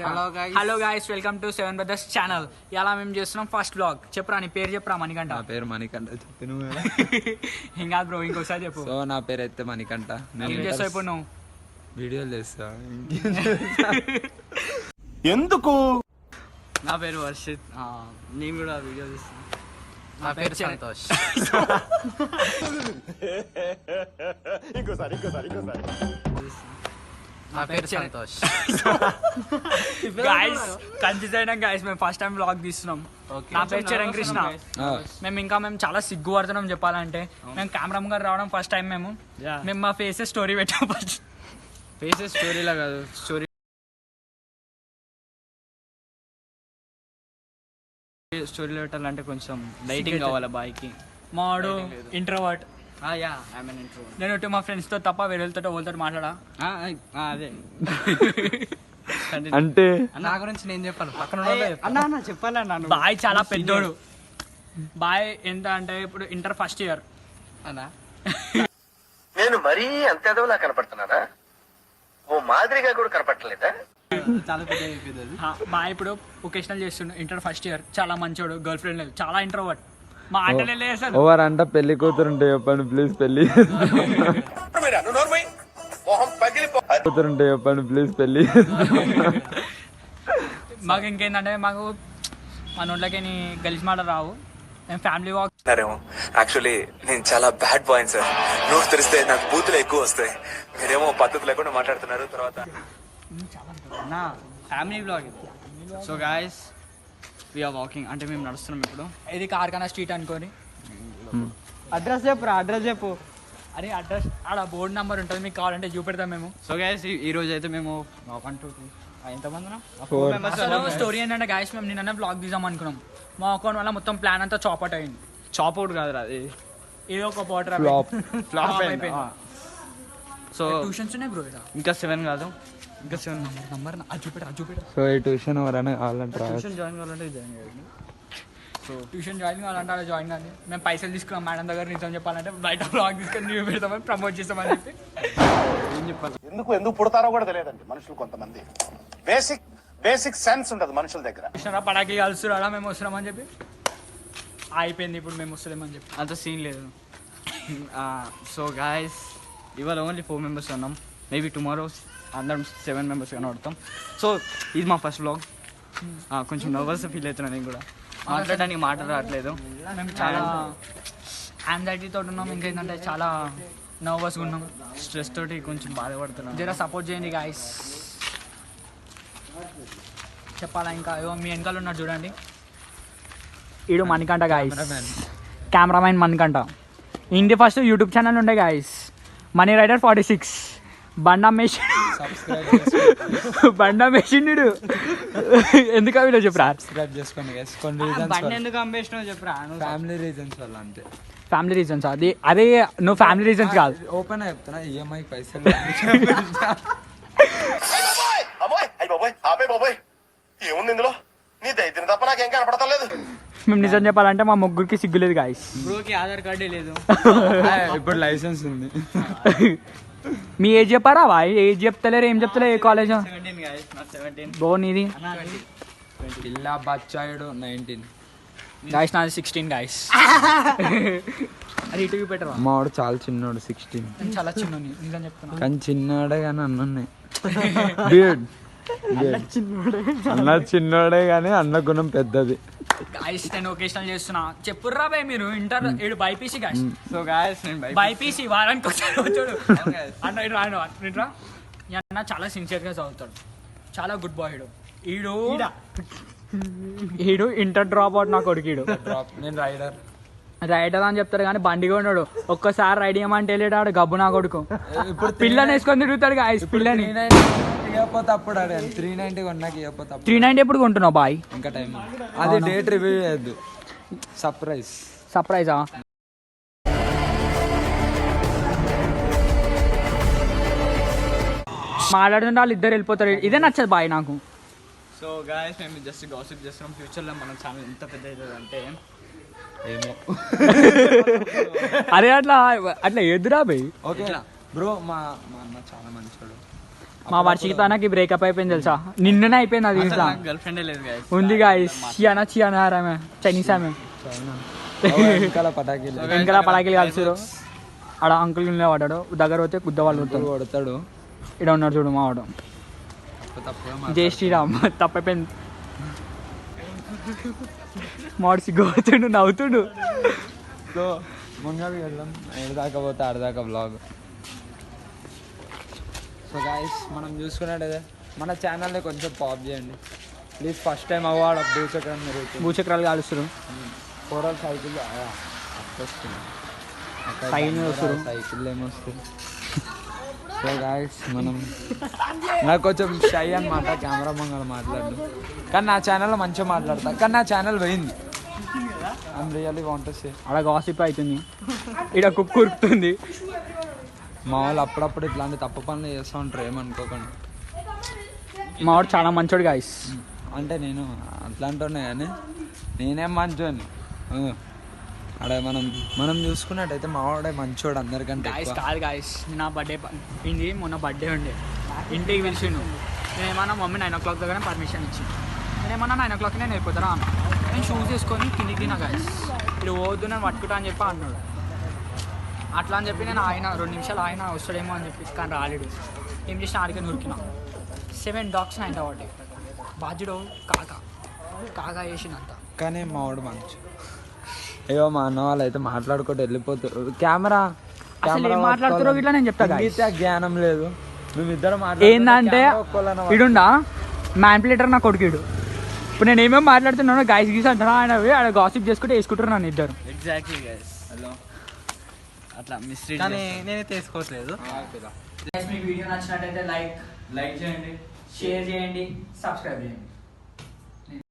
Hello guys welcome to seven brothers channel. ఇలా మేము చేస్తున్నాం ఫస్ట్ బ్లాగ్. చెప్పరా నీ పేరు చెప్పరా. మణికంఠ. నా పేరు మణికంఠ. చెప్పు నువ్వు. ఇంకా బ్రో ఇంకోసారి చెప్పు. సో నా పేరు అయితే మణికంఠ. ఏం చేస్తావు ఇప్పుడు నువ్వు? వీడియోలు చేస్తా. ఎందుకు? నా పేరు వర్షిత్. నేను కూడా వీడియో తీస్తాను. నా పేరు సంతోష్. ఇంకోసారి నా పేరు సంతోష్. గైస్ కన్ఫ్యూజ్ అయినా గైస్, మేము ఫస్ట్ టైం బ్లాగ్ తీస్తున్నాం. నా పేరు చరణ్ కృష్ణ. మేము చాలా సిగ్గు పడుతున్నాం చెప్పాలంటే. మేము కెమెరా గారు రావడం ఫస్ట్ టైం. మేము మా ఫేసెస్ స్టోరీ పెట్టాం. ఫస్ట్ ఫేసెస్ స్టోరీలా కాదు, స్టోరీలో పెట్టాలంటే కొంచెం లైటింగ్ కావాలి బాయ్కి. మాడు ఇంట్రోవర్ట్. నేను మా ఫ్రెండ్స్ తో తప్ప వేరేతో వాళ్ళతో మాట్లాడా. అదే అంటే నా గురించి నేను చెప్పాను, పక్కన అన్న చెప్పాలన్నా. బాయ్ చాలా పెద్దోడు. బాయ్ ఎంత అంటే ఇప్పుడు ఇంటర్ ఫస్ట్ ఇయర్ అన్నా. నేను మరీ అంత ఎదవలా కనపడుతున్నానా? ఓ మాదిరిగా కూడా కనపడలేదా? చాలా పెద్ద. బాయ్ ఇప్పుడు ఒకేషనల్ చేస్తుండు. Inter first year. చాలా మంచోడు. గర్ల్ ఫ్రెండ్ లేదు. చాలా ఇంట్రోవర్ట్. మా ఆటలే అసలు. ఓవర్ అంట పెళ్లి కూతురుంటే చెప్పండి ప్లీజ్. పెళ్లి కూతురుంటే చెప్పండి ప్లీజ్. పెళ్లి మాకు ఇంకేంటంటే మాకు మన ఒంట్లోకి గెలిచి మాట రావు. మేము ఫ్యామిలీ వాక్. యాక్చువల్లీ నేను చాలా బ్యాడ్ బాయ్ సార్. నోట్ తెరిస్తే నాకు బూతులు ఎక్కువ వస్తాయి. మీరేమో పద్ధతి లేకుండా మాట్లాడుతున్నారు. తర్వాత నా family vlog. So guys we are walking, అంటే మేము నడుస్తున్నాం ఇప్పుడు. ఇది కార్ఖానా స్ట్రీట్ అనుకోని. అడ్రస్ చెప్పురా, అడ్రస్ చెప్పు. అరే అడ్రస్ ఆడ బోర్డు నెంబర్ ఉంటుంది, మీకు కావాలంటే చూపెడతాం మేము. సో గాయస్ ఈ రోజు అయితే మేము 1 2 3 ఎంతమంది స్టోరీ ఏంటంటే గాయస్, మేము నిన్న బ్లాగ్ తీద్దాం అనుకున్నాం. మా అకౌంట్ వల్ల మొత్తం ప్లాన్ అంతా చాపౌట్ అయింది. చాపౌట్ కాదు అది ఏదో ఒక వాటర్ ఫ్లాప్ అయిపోయింది. సో ట్యూషన్స్ ఉన్నాయి బ్రో. ఇంకా 7 కాదు, ఇంకా 7 నంబర్ చూపెట్టారు. సో ఈ ట్యూషన్ ఎవరైనా కావాలంటే ట్యూషన్ జాయిన్ కావాలంటే జాయిన్ చేయండి. సో ట్యూషన్ జాయిన్ కావాలంటే అలా జాయిన్ కానీ. మేము పైసలు తీసుకున్నాం మేడం దగ్గర. నిజం చెప్పాలంటే బయట బ్లాగ్ తీసుకొని రివ్యూ పెడతామని ప్రమోట్ చేస్తామని చెప్పి. ఏం చెప్పాలి, ఎందుకు పుడతారో కూడా తెలియదండి మనుషులు. కొంతమంది బేసిక్ సెన్స్ ఉండదు మనుషుల దగ్గర. కృష్ణరా పడాకి కలుస్తురా మేము వస్తున్నామని చెప్పి అయిపోయింది. ఇప్పుడు మేము వస్తలేమని చెప్పి అంత సీన్ లేదు. సో గాయస్ ఇవాళ ఓన్లీ 4 మెంబర్స్ ఉన్నాం. మేబీ టుమారో అందరం 7 మెంబర్స్ కనబడతాం. సో ఇది మా ఫస్ట్ బ్లాగ్. కొంచెం నర్వస్ ఫీల్ అవుతున్నాను. నేను కూడా మాట్లాడడానికి మాట రావట్లేదు. మేము చాలా యాంగ్జైటీ తోటి ఉన్నాం. ఇంకేంటంటే చాలా నర్వస్గా ఉన్నాం. స్ట్రెస్ తోటి కొంచెం బాధపడుతున్నాం. జర సపోర్ట్ చేయండి గాయస్. చెప్పాలా ఇంకా మీ వెనకాల ఉన్నాడు చూడండి. ఈడు మణికంఠ గాయస్, కెమెరామెన్ మణికంఠ. ఇండి ఫస్ట్ యూట్యూబ్ ఛానల్ ఉండే గాయస్, మనీ రైడర్ 46. బండా మెషిన్ ఎందుకు వీడియో చెప్పరా. సబ్స్క్రైబ్ చేసుకోండి గైస్. కొన్ని రీజన్స్ ఎందుకు అమ్మేసినావు చెప్పరా. ఫ్యామిలీ రీజన్స్ వల్ల అంతే. ఫ్యామిలీ రీజన్స్ అది అదే. నువ్వు ఫ్యామిలీ రీజన్స్ కాదు, ఓపెన్ చెప్తున్నా. ఈఎంఐ పైసలు ఏముంది ఇందులో? నీ దైత్యం తప్ప నాకేం కనపడతలేదు. మేము నిజం చెప్పాలంటే మా ముగ్గురికి సిగ్గులేదు గాయస్. బ్రోకి ఆధార్ కార్డే లేదు. ఇప్పుడు లైసెన్స్ ఉంది. మీ ఏజ్ చెప్పారా బాయ్? ఏజ్ చెప్తలేరు, ఏం చెప్తలేరు. ఏ కాలేజ్ 17 guys, not 17. బో నీది? పిల్ల బచ్చాయుడు 19. గాయస్ నాది 16 గాయస్. అది ఇటు పెట్టరా. మా వాడు చాలా చిన్నోడు 16. చాలా చిన్న నిజం చెప్తున్నా. కానీ చిన్నోడే కానీ అన్నున్నాయి. అన్న చిన్నోడే కానీ అన్న గుణం పెద్దది. గాయస్ నేను ఒకేషనల్ చేస్తున్నా. చెప్పుర్రా బాయ్ మీరు. ఇంటర్ ఏడు బైపీసీ గాయస్. సో గాయస్ నేను బైపీసీ వారానికి ఒకసారి వచ్చాడు అన్న. ఇటు రాను ఇట్రా. అన్న చాలా సిన్సియర్గా చదువుతాడు. చాలా గుడ్ బాయ్. ఈడు ఇంటర్ డ్రాప్ అవుట్. నా కొడుకు నేను రైడర్ అని చెప్తారు కానీ బండిగా ఉన్నాడు. ఒక్కసారి రైడ్ చేయమంటే వెళ్ళాడు గబ్బు నా కొడుకు. ఇప్పుడు పిల్లని వేసుకొని తిరుగుతాడు గాయస్. పిల్లని ఇవ్వకపోతే అప్పుడు 390 కొన్నాక ఇవ్వకపోతే 390 ఎప్పుడు కొంటున్నావు బాయ్? ఇంకా టైం. అది డేట్ రివ్యూ చేయొద్దు. సర్ప్రైజా? మాట్లాడుతుంటే వాళ్ళు ఇద్దరు వెళ్ళిపోతారు. ఇదే నచ్చదు బాయ్ నాకు. సో గాయస్ మేము జస్ట్ గాసిప్ చేస్తున్నాం. ఫ్యూచర్లో మన ఛానల్ ఎంత పెద్ద అవుతుంది అంటే ఏమో. అరే అట్లా ఎదురా బాయ్. Okay bro. మా అన్న చాలా మంచోడు. మా వర్షితానకి బ్రేకప్ అయిపోయింది తెలుసా, నిన్ననే అయిపోయింది అది ఇట్లా గర్ల్ ఫ్రెండే లేదు guys. ఉంది గాయస్. చియానా ఆమె చైనీస్ ఆమె వెనకాల పటాకీలు వెనకాల పడాకిలు కలిసిరు. ఆడ అంకుల్ పడ్డాడు, దగ్గర పోతే గుద్ద వాళ్ళు కొడతాడు. కొడతాడు. ఇక్కడ ఉన్నాడు చూడు మా వాడు, జై శ్రీరామ్. తప్పైపోయింది. మాడు సిగ్గుపోతుండు, నవ్వుతుండు. సో ముంగల్ వెళ్దాం, ఏడదాకా పోతే ఆడదాకా బ్లాగ్. సో గాయస్ మనం చూసుకున్నట్టయితే మన ఛానల్ని కొంచెం పాప్ చేయండి ప్లీజ్. ఫస్ట్ టైం అవార్డ్ భూచక్రం జరుగుతుంది. భూచక్రాలు కాలుస్తారు, ఓవరాల్ సైకిల్ వస్తుంది, సైకిల్ వస్తారు. సైకిల్ ఏమొస్తుంది. సో గాయస్ మనం నాకు కొంచెం షై అనమాట కెమెరా మంగళ మాట్లాడు, కానీ నా ఛానల్లో మంచిగా మాట్లాడతా. కానీ నా ఛానల్ పోయింది. I'm really want to say. అక్కడ గాసిప్ అవుతుంది, ఇక్కడ కుక్క ఉరుకుతుంది. మా వాళ్ళు అప్పుడప్పుడు ఇట్లాంటి తప్పు పనులు చేస్తూ ఉంటారు, ఏమనుకోకండి. మా వాడు చాలా మంచోడు గాయస్. అంటే నేను అట్లాంటి కానీ నేనేం మంచోని. అక్కడ మనం చూసుకున్నట్టయితే మా వాడే మంచోడు అందరికంటే గాయస్ ఎక్కువ. కాదు గాయస్, నా బర్త్డే ఇది మొన్న బర్త్డే ఉండే, ఇంటికి పిలిచిండు. నేనేమన్నా మమ్మీ 9 o'clock దగ్గర పర్మిషన్ ఇచ్చింది. నేనేమన్నా 9 o'clock నేను వెళ్ళిపోతారా అన్న. నేను షూస్ వేసుకొని కిందికి తిన్నా గాయస్. ఇప్పుడు పోవద్దు నేను పట్టుకుంటా అని చెప్పి అన్నాడు. అట్లా అని చెప్పి నేను ఆయన 2 నిమిషాలు ఆయన వస్తాడేమో అని చెప్పి, కానీ రాలేడు. ఏం చేసిన ఆడికి నూరికినా 7 dogs నైన్ వాటి బాధ్యుడు కాగా వేసినంత. కానీ మా వాడు మంచి. అయ్యో మా అన్న వాళ్ళు అయితే మాట్లాడుకుంటూ వెళ్ళిపోతారు. కెమెరా అసలు ఏం మాట్లాడుతారో ఇట్లా నేను చెప్తా guys. ఇంగిత జ్ఞానం లేదు. మేమిద్దరం ఏందంటే ఇడుండా మ్యాన్పులేటర్ నా కొడుకుడు. ఇప్పుడు నేను ఏమేమి మాట్లాడుతున్నానో గాయస్ గీసి అంటున్నా, ఆయన ఆడ గాసిప్ చేసుకుంటే వేసుకుంటారు నన్ను ఇద్దరు. Exactly guys. హలో అట్లా మిస్లీడ్ కానీ నేనైతే తీసుకోవట్లేదు. మీకు వీడియో నచ్చినట్టయితే లైక్ చేయండి, షేర్ చేయండి, సబ్స్క్రైబ్ చేయండి.